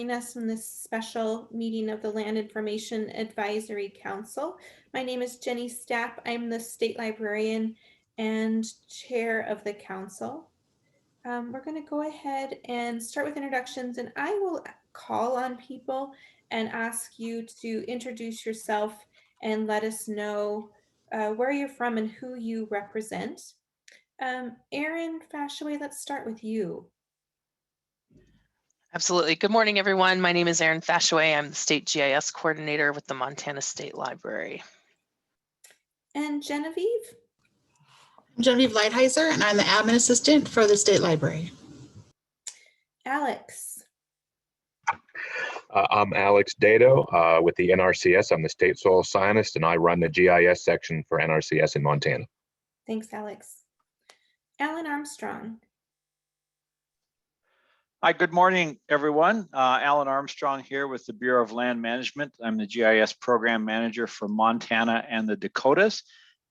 us in this special meeting of the Land Information Advisory Council. My name is Jenny Stapp. I'm the state librarian and chair of the council. We're going to go ahead and start with introductions, and I will call on people and ask you to introduce yourself and let us know where you're from and who you represent. Erin Fashaway, let's start with you. Absolutely. Good morning, everyone. My name is Erin Fashaway. I'm the State GIS Coordinator with the Montana State Library. And Genevieve? I'm Genevieve Lighthizer, and I'm the Admin Assistant for the State Library. Alex? I'm Alex Dado with the NRCS. I'm the State Soil Scientist, and I run the GIS section for NRCS in Montana. Thanks, Alex. Alan Armstrong? Hi, good morning, everyone. Alan Armstrong here with the Bureau of Land Management. I'm the GIS Program Manager for Montana and the Dakotas.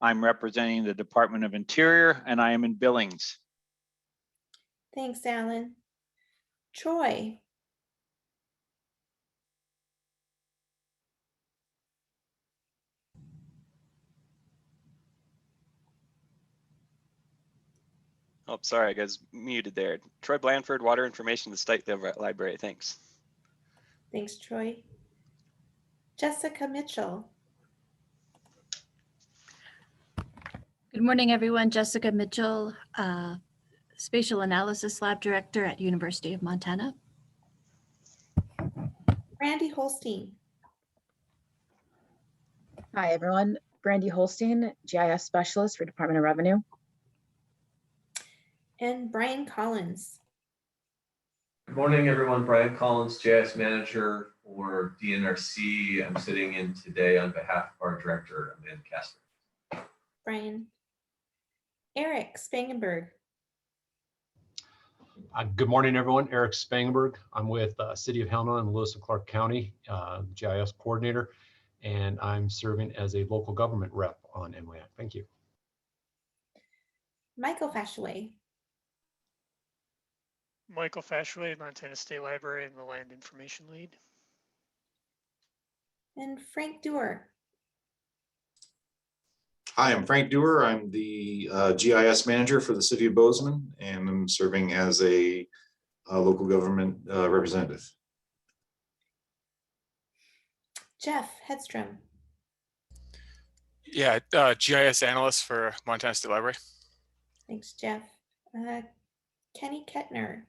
I'm representing the Department of Interior, and I am in Billings. Thanks, Alan. Troy? Oh, sorry, I got muted there. Troy Blanford, Water Information, the State Library. Thanks. Thanks, Troy. Jessica Mitchell? Good morning, everyone. Jessica Mitchell, Spatial Analysis Lab Director at University of Montana. Brandy Holstein? Hi, everyone. Brandy Holstein, GIS Specialist for Department of Revenue. And Brian Collins? Good morning, everyone. Brian Collins, GIS Manager for DNRC. I'm sitting in today on behalf of our Director, Amanda Kastner. Brian. Eric Spangenberg? Good morning, everyone. Eric Spangenberg. I'm with City of Helena and Lewis and Clark County, GIS Coordinator, and I'm serving as a local government rep on MWAC. Thank you. Michael Fashaway? Michael Fashaway, Montana State Library and the Land Information Lead. And Frank Dewar? Hi, I'm Frank Dewar. I'm the GIS Manager for the City of Bozeman, and I'm serving as a local government representative. Jeff Hedstrom? Yeah, GIS Analyst for Montana State Library. Thanks, Jeff. Kenny Kettner?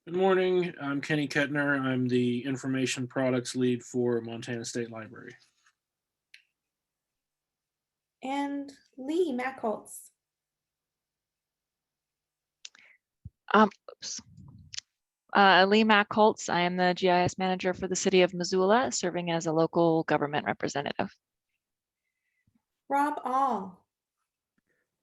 Good morning, I'm Kenny Kettner. I'm the Information Products Lead for Montana State Library. And Lee Mackholtz? Lee Mackholtz. I am the GIS Manager for the City of Missoula, serving as a local government representative. Rob All?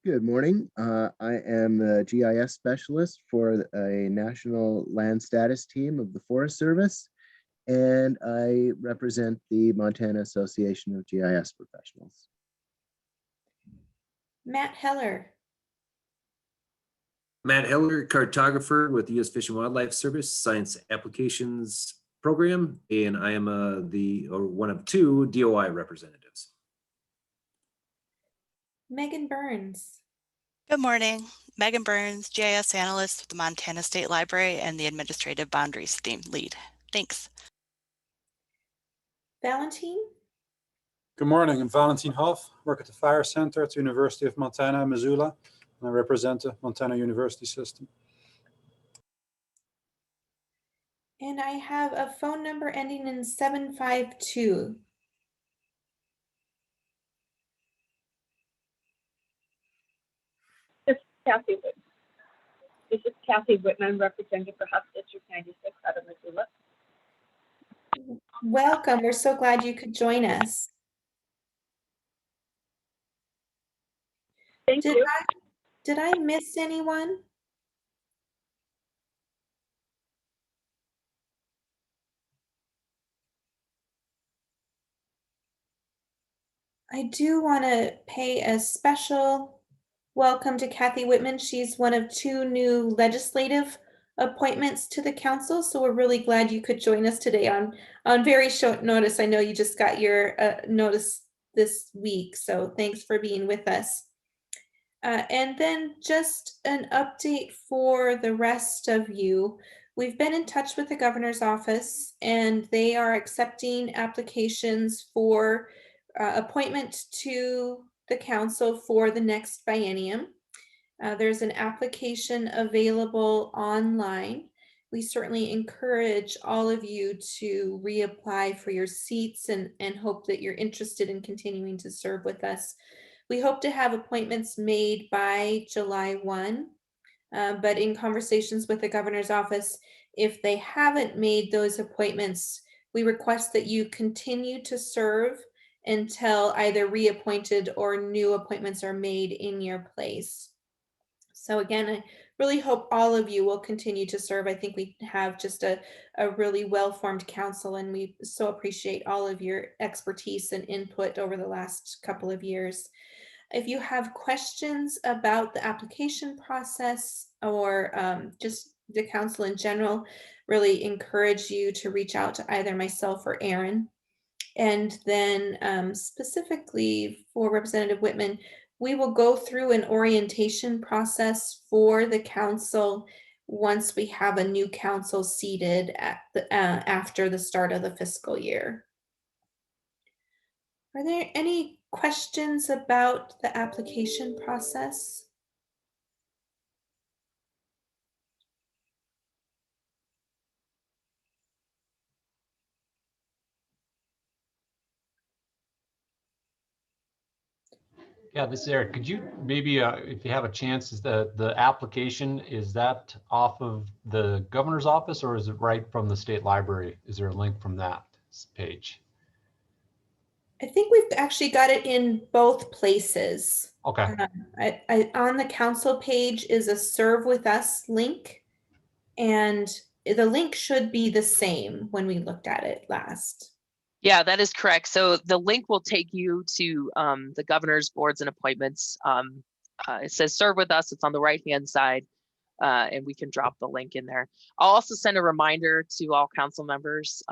Good morning. I am the GIS Specialist for a National Land Status Team of the Forest Service, and I represent the Montana Association of GIS Professionals. Matt Heller? Matt Heller, cartographer with the U.S. Fish and Wildlife Service Science Applications Program, and I am one of two DOI representatives. Megan Burns? Good morning. Megan Burns, GIS Analyst with the Montana State Library and the Administrative Boundaries Team Lead. Thanks. Valentine? Good morning. I'm Valentine Hoff, work at the Fire Center at the University of Montana, Missoula, and I represent the Montana University System. And I have a phone number ending in 752. Kathy Whitman. This is Kathy Whitman, representative for House District 96 out of Missoula. Welcome. We're so glad you could join us. Thank you. Did I miss anyone? I do want to pay a special welcome to Kathy Whitman. She's one of two new legislative appointments to the council. So we're really glad you could join us today on very short notice. I know you just got your notice this week, so thanks for being with us. And then just an update for the rest of you. We've been in touch with the governor's office, and they are accepting applications for appointment to the council for the next biennium. There's an application available online. We certainly encourage all of you to reapply for your seats and hope that you're interested in continuing to serve with us. We hope to have appointments made by July 1, but in conversations with the governor's office, if they haven't made those appointments, we request that you continue to serve until either reappointed or new appointments are made in your place. So again, I really hope all of you will continue to serve. I think we have just a really well-formed council, and we so appreciate all of your expertise and input over the last couple of years. If you have questions about the application process or just the council in general, really encourage you to reach out to either myself or Aaron. And then specifically for Representative Whitman, we will go through an orientation process for the council once we have a new council seated at the, after the start of the fiscal year. Are there any questions about the application process? Yeah, this is Eric. Could you maybe, if you have a chance, is the application, is that off of the governor's office or is it right from the state library? Is there a link from that page? I think we've actually got it in both places. Okay. On the council page is a serve with us link, and the link should be the same when we looked at it last. Yeah, that is correct. So the link will take you to the governor's boards and appointments. It says serve with us. It's on the right-hand side, and we can drop the link in there. I'll also send a reminder to all council members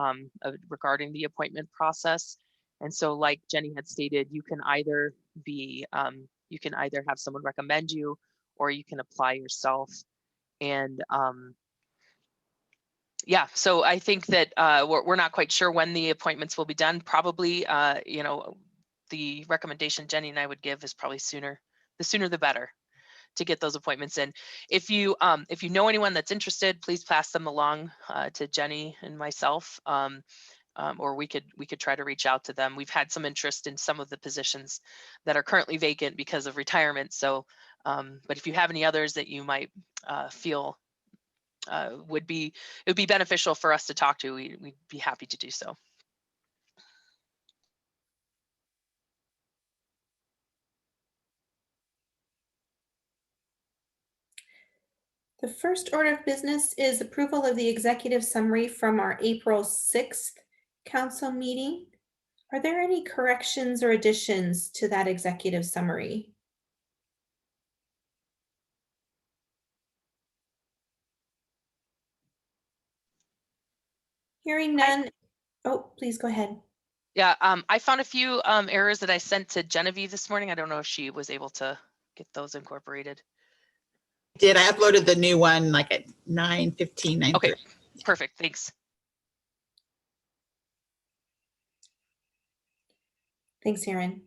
regarding the appointment process. And so like Jenny had stated, you can either be, you can either have someone recommend you or you can apply yourself. And yeah, so I think that we're not quite sure when the appointments will be done. Probably, you know, the recommendation Jenny and I would give is probably sooner. The sooner the better to get those appointments in. If you know anyone that's interested, please pass them along to Jenny and myself, or we could try to reach out to them. We've had some interest in some of the positions that are currently vacant because of retirement. So, but if you have any others that you might feel it would be beneficial for us to talk to, we'd be happy to do so. The first order of business is approval of the executive summary from our April 6th council meeting. Are there any corrections or additions to that executive summary? Hearing none. Oh, please go ahead. Yeah, I found a few errors that I sent to Genevieve this morning. I don't know if she was able to get those incorporated. Did I uploaded the new one like at 9:15, 9:30. Okay, perfect. Thanks. Thanks, Erin.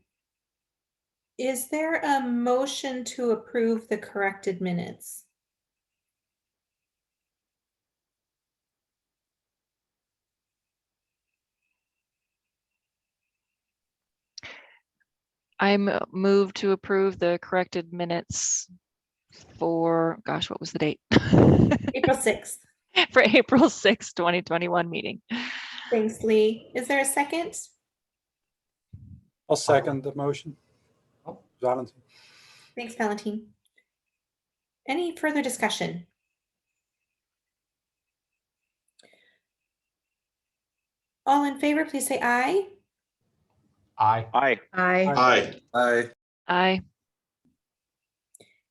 Is there a motion to approve the corrected minutes? I'm moved to approve the corrected minutes for, gosh, what was the date? April 6th. For April 6th, 2021 meeting. Thanks, Lee. Is there a second? I'll second the motion. Oh, Valentin. Thanks, Valentin. Any further discussion? All in favor, please say aye. Aye. Aye. Aye. Aye. Aye. Aye.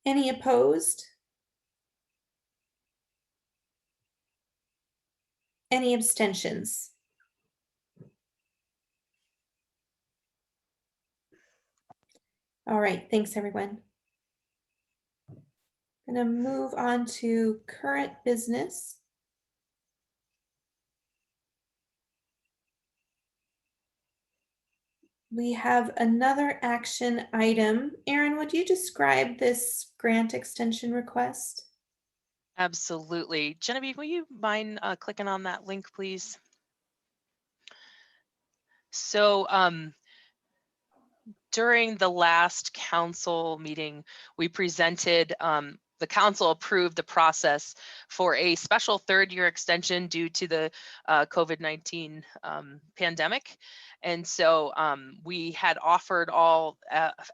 Any opposed? Any abstentions? All right, thanks everyone. I'm going to move on to current business. We have another action item. Erin, would you describe this grant extension request? Absolutely. Genevieve, will you mind clicking on that link, please? So during the last council meeting, we presented, the council approved the process for a special third-year extension due to the COVID-19 pandemic. And so we had offered all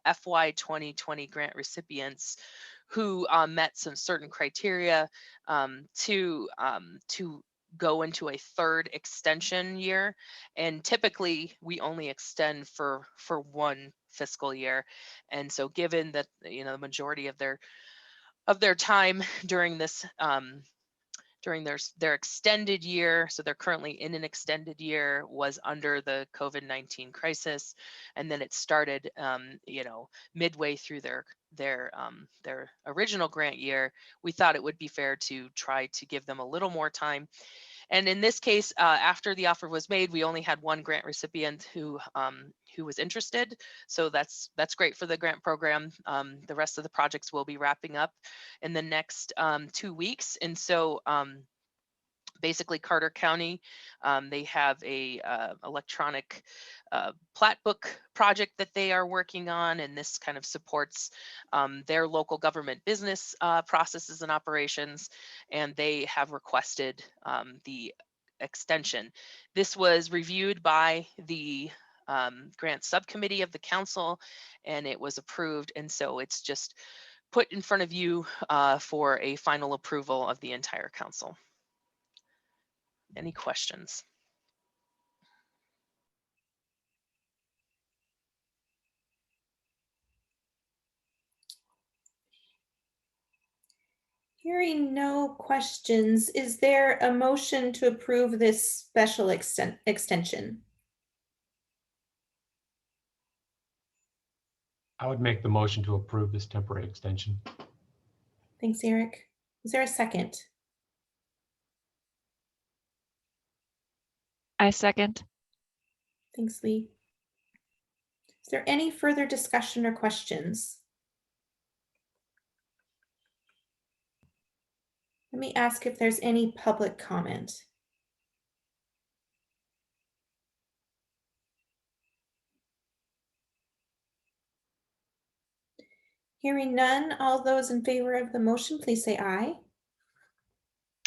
FY 2020 grant recipients who met some certain criteria to go into a third extension year. And typically we only extend for one fiscal year. And so given that, you know, the majority of their time during this during their extended year, so they're currently in an extended year, was under the COVID-19 crisis, and then it started you know, midway through their original grant year. We thought it would be fair to try to give them a little more time. And in this case, after the offer was made, we only had one grant recipient who was interested. So that's great for the grant program. The rest of the projects will be wrapping up in the next 2 weeks. And so basically Carter County, they have a electronic plat book project that they are working on, and this kind of supports their local government business processes and operations, and they have requested the extension. This was reviewed by the grant subcommittee of the council, and it was approved, and so it's just put in front of you for a final approval of the entire council. Any questions? Hearing no questions, is there a motion to approve this special extension? I would make the motion to approve this temporary extension. Thanks, Eric. Is there a second? I second. Thanks, Lee. Is there any further discussion or questions? Let me ask if there's any public comment. Hearing none, all those in favor of the motion, please say aye.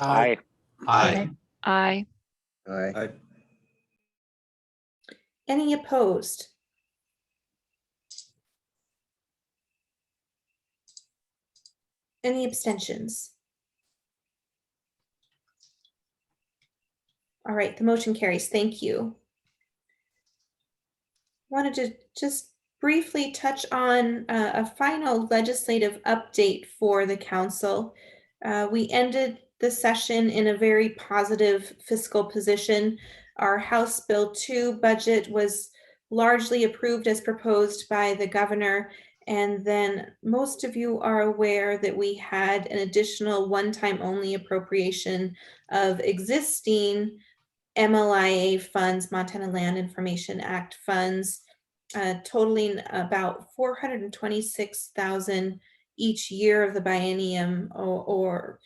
Aye. Aye. Aye. Aye. Any opposed? Any abstentions? All right, the motion carries. Thank you. Wanted to just briefly touch on a final legislative update for the council. We ended the session in a very positive fiscal position. Our House Bill 2 budget was largely approved as proposed by the governor. And then most of you are aware that we had an additional one-time only appropriation of existing MLIA funds, Montana Land Information Act funds, totaling about $426,000 each year of the biennium, or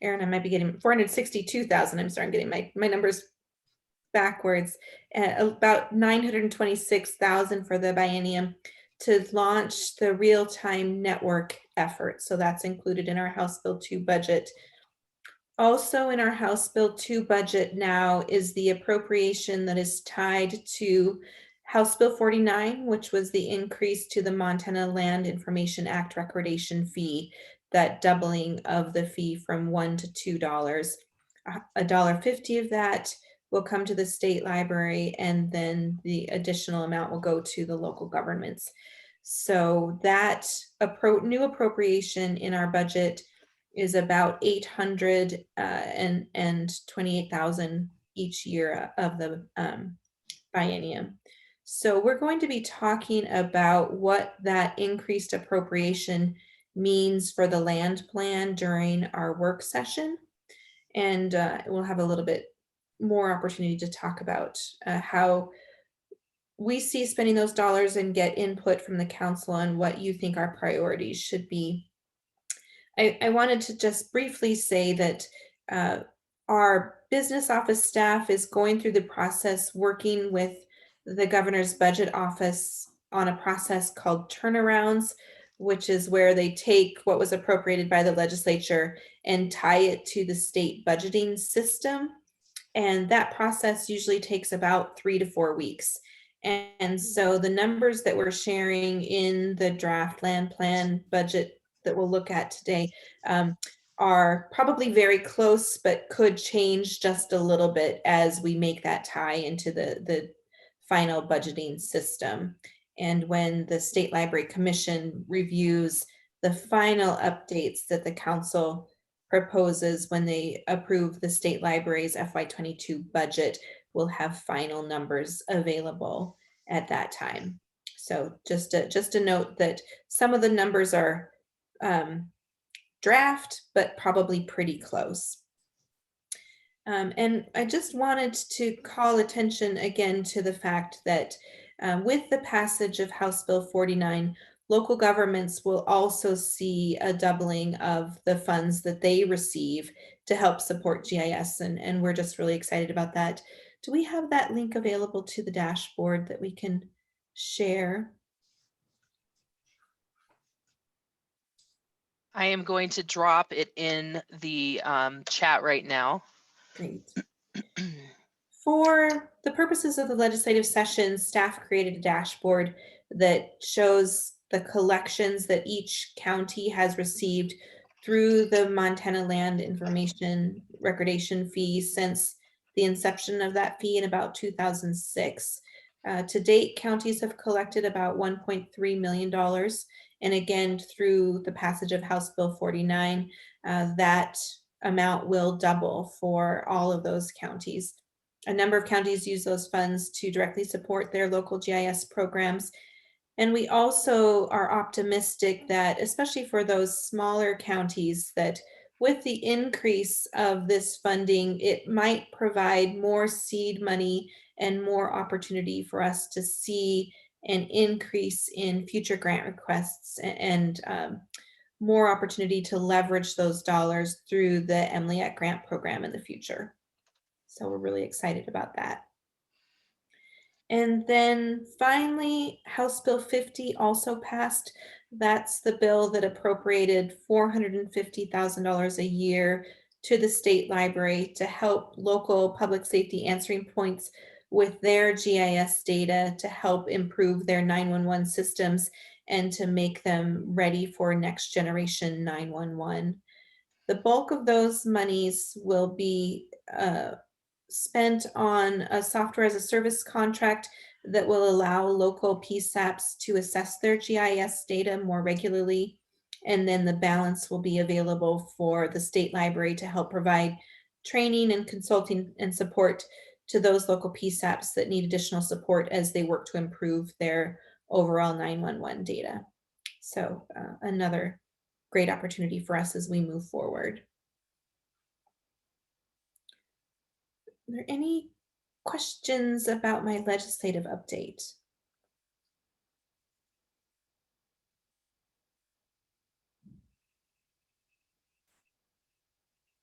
Erin, I might be getting 462,000. I'm sorry, I'm getting my numbers backwards. About 926,000 for the biennium to launch the real-time network effort. So that's included in our House Bill 2 budget. Also in our House Bill 2 budget now is the appropriation that is tied to House Bill 49, which was the increase to the Montana Land Information Act recordation fee, that doubling of the fee from $1 to $2. $1.50 of that will come to the state library, and then the additional amount will go to the local governments. So that new appropriation in our budget is about 828,000 each year of the biennium. So we're going to be talking about what that increased appropriation means for the land plan during our work session. And we'll have a little bit more opportunity to talk about how we see spending those dollars and get input from the council on what you think our priorities should be. I wanted to just briefly say that our business office staff is going through the process working with the governor's budget office on a process called turnarounds, which is where they take what was appropriated by the legislature and tie it to the state budgeting system. And that process usually takes about 3 to 4 weeks. And so the numbers that we're sharing in the draft land plan budget that we'll look at today are probably very close, but could change just a little bit as we make that tie into the final budgeting system. And when the State Library Commission reviews the final updates that the council proposes when they approve the state library's FY22 budget, we'll have final numbers available at that time. So just a note that some of the numbers are draft, but probably pretty close. And I just wanted to call attention again to the fact that with the passage of House Bill 49, local governments will also see a doubling of the funds that they receive to help support GIS, and we're just really excited about that. Do we have that link available to the dashboard that we can share? I am going to drop it in the chat right now. Great. For the purposes of the legislative session, staff created a dashboard that shows the collections that each county has received through the Montana Land Information Recordation fee since the inception of that fee in about 2006. To date, counties have collected about $1.3 million. And again, through the passage of House Bill 49, that amount will double for all of those counties. A number of counties use those funds to directly support their local GIS programs. And we also are optimistic that, especially for those smaller counties, that with the increase of this funding, it might provide more seed money and more opportunity for us to see an increase in future grant requests and more opportunity to leverage those dollars through the MLIAC grant program in the future. So we're really excited about that. And then finally, House Bill 50 also passed. That's the bill that appropriated $450,000 a year to the state library to help local public safety answering points with their GIS data to help improve their 911 systems and to make them ready for next generation 911. The bulk of those monies will be spent on a software as a service contract that will allow local PSAPs to assess their GIS data more regularly. And then the balance will be available for the state library to help provide training and consulting and support to those local PSAPs that need additional support as they work to improve their overall 911 data. So another great opportunity for us as we move forward. Are there any questions about my legislative update?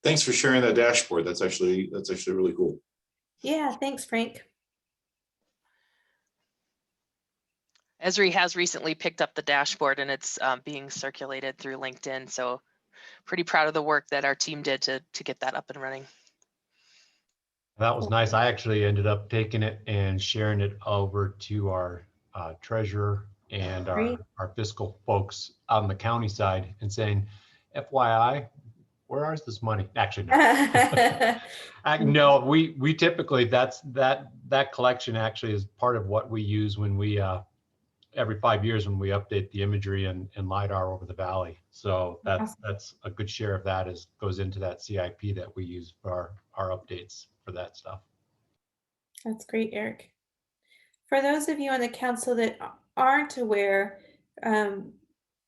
Thanks for sharing that dashboard. That's actually really cool. Yeah, thanks, Frank. Esri has recently picked up the dashboard and it's being circulated through LinkedIn. So pretty proud of the work that our team did to get that up and running. That was nice. I actually ended up taking it and sharing it over to our treasurer and our fiscal folks on the county side and saying, FYI, where is this money? Actually, no. No, we typically, that collection actually is part of what we use when we every 5 years when we update the imagery and LiDAR over the valley. So that's a good share of that goes into that CIP that we use for our updates for that stuff. That's great, Eric. For those of you on the council that aren't aware,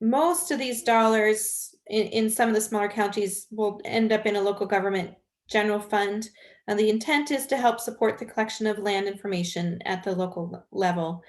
most of these dollars in some of the smaller counties will end up in a local government general fund. The intent is to help support the collection of land information at the local level.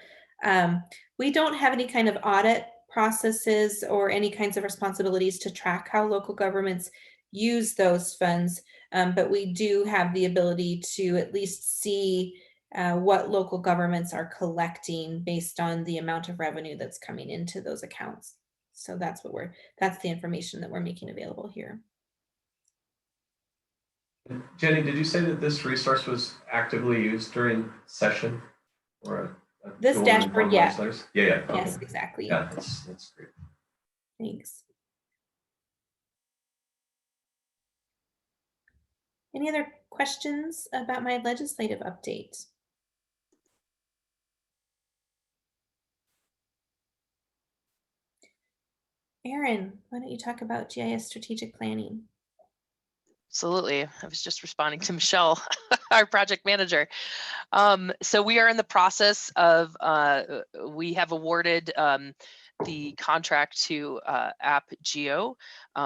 We don't have any kind of audit processes or any kinds of responsibilities to track how local governments use those funds, but we do have the ability to at least see what local governments are collecting based on the amount of revenue that's coming into those accounts. So that's the information that we're making available here. Jenny, did you say that this resource was actively used during session or this dashboard? Yeah. Yeah. Okay. Yes, exactly. Yeah, that's great. Thanks. Any other questions about my legislative update? Aaron, why don't you talk about GIS strategic planning? Absolutely. I was just responding to Michelle, our project manager. So we are in the process of, we have awarded the contract to AppGeo.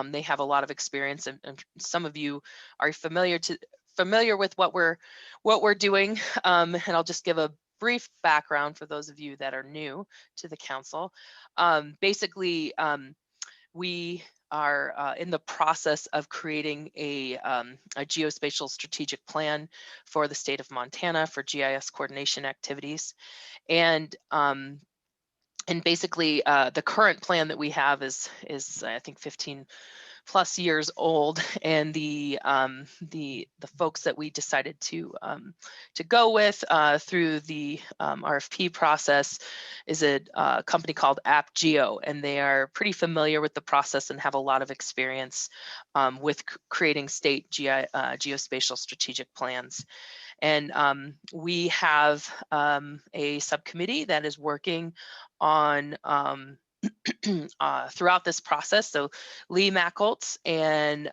They have a lot of experience, and some of you are familiar with what we're doing. And I'll just give a brief background for those of you that are new to the council. Basically, we are in the process of creating a geospatial strategic plan for the state of Montana for GIS coordination activities. And basically the current plan that we have is I think 15 plus years old, and the folks that we decided to go with through the RFP process is a company called AppGeo, and they are pretty familiar with the process and have a lot of experience with creating state geospatial strategic plans. And we have a subcommittee that is working on throughout this process. So Lee Mackoltz and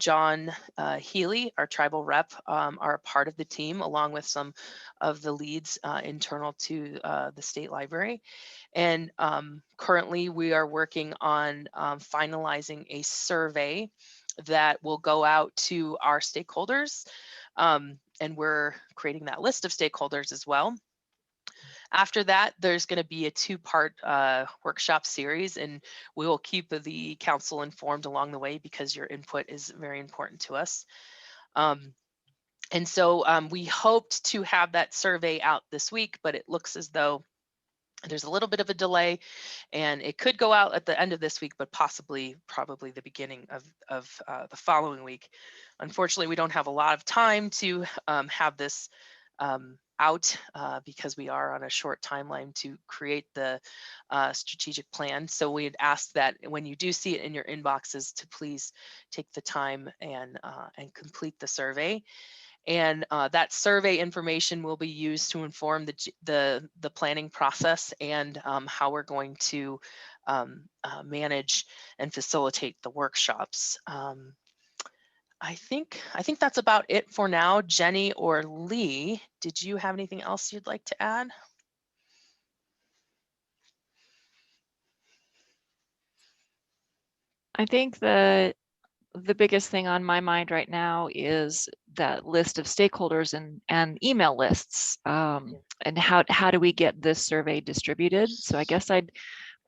John Healy, our tribal rep, are a part of the team, along with some of the leads internal to the state library. And currently we are working on finalizing a survey that will go out to our stakeholders. And we're creating that list of stakeholders as well. After that, there's going to be a two-part workshop series, and we will keep the council informed along the way because your input is very important to us. And so we hoped to have that survey out this week, but it looks as though there's a little bit of a delay, and it could go out at the end of this week, but probably the beginning of the following week. Unfortunately, we don't have a lot of time to have this out because we are on a short timeline to create the strategic plan. So we'd ask that when you do see it in your inboxes to please take the time and complete the survey. And that survey information will be used to inform the planning process and how we're going to manage and facilitate the workshops. I think that's about it for now. Jenny or Lee, did you have anything else you'd like to add? I think the biggest thing on my mind right now is that list of stakeholders and email lists, and how do we get this survey distributed? So I guess I'd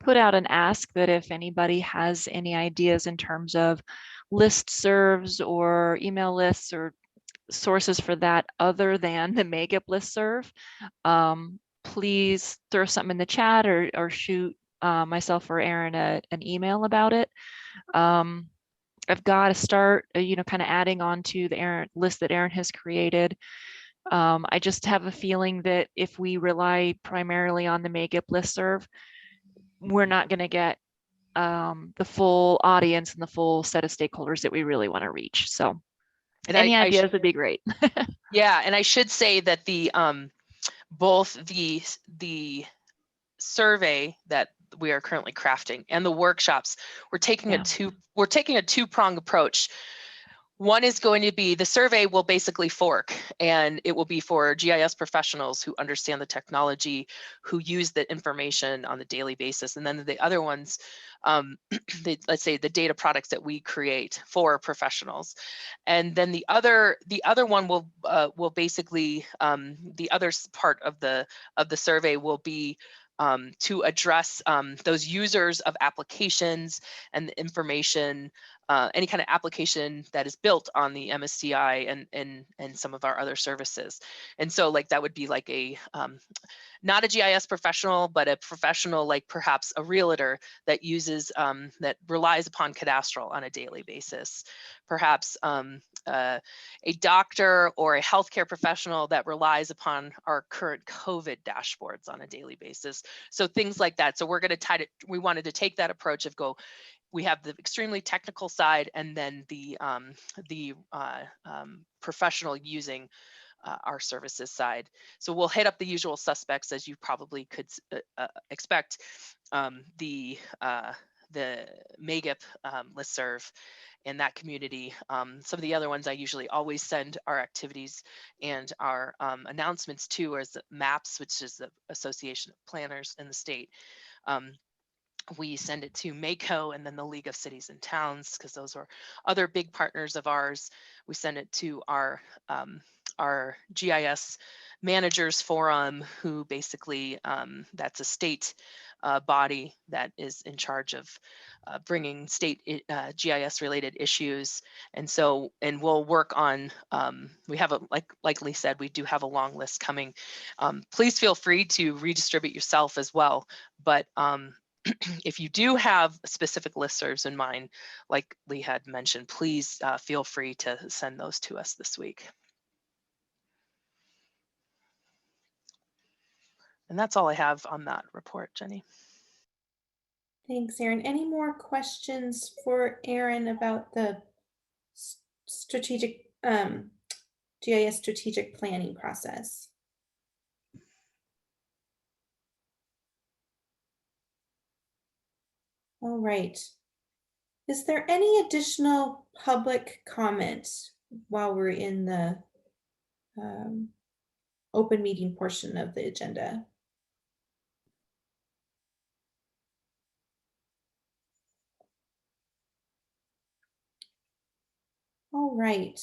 put out an ask that if anybody has any ideas in terms of listservs or email lists or sources for that other than the Megap listserv, please throw something in the chat or shoot myself or Aaron an email about it. I've got to start, kind of adding on to the list that Aaron has created. I just have a feeling that if we rely primarily on the Megap listserv, we're not going to get the full audience and the full set of stakeholders that we really want to reach. So any ideas would be great. Yeah, and I should say that the both the survey that we are currently crafting and the workshops, we're taking a two-pronged approach. One is going to be, the survey will basically fork, and it will be for GIS professionals who understand the technology, who use the information on a daily basis. And then the other ones, let's say the data products that we create for professionals. And then the other one will basically, the other part of the survey will be to address those users of applications and the information, any kind of application that is built on the MSCI and some of our other services. And so like that would be like a, not a GIS professional, but a professional like perhaps a realtor that uses, that relies upon cadastral on a daily basis. Perhaps a doctor or a healthcare professional that relies upon our current COVID dashboards on a daily basis. So things like that. So we're going to we wanted to take that approach of we have the extremely technical side and then the professional using our services side. So we'll hit up the usual suspects, as you probably could expect, the MAGIP listserv in that community. Some of the other ones I usually always send our activities and our announcements to as MAPS, which is the Association of Planners in the state. We send it to MACO and then the League of Cities and Towns, because those are other big partners of ours. We send it to our GIS Managers Forum, who basically, that's a state body that is in charge of bringing state GIS related issues. And so, and we'll work on, we have like Lee said, we do have a long list coming. Please feel free to redistribute yourself as well. But if you do have specific listservs in mind, like Lee had mentioned, please feel free to send those to us this week. And that's all I have on that report, Jenny. Thanks, Erin. Any more questions for Erin about the strategic GIS strategic planning process? All right. Is there any additional public comment while we're in the open meeting portion of the agenda? All right.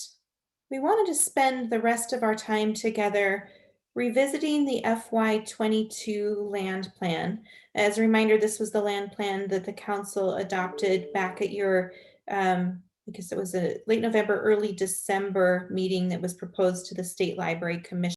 We wanted to spend the rest of our time together revisiting the FY22 land plan. As a reminder, this was the land plan that the council adopted back at your, I guess it was a late November, early December meeting that was proposed to the State Library Commission.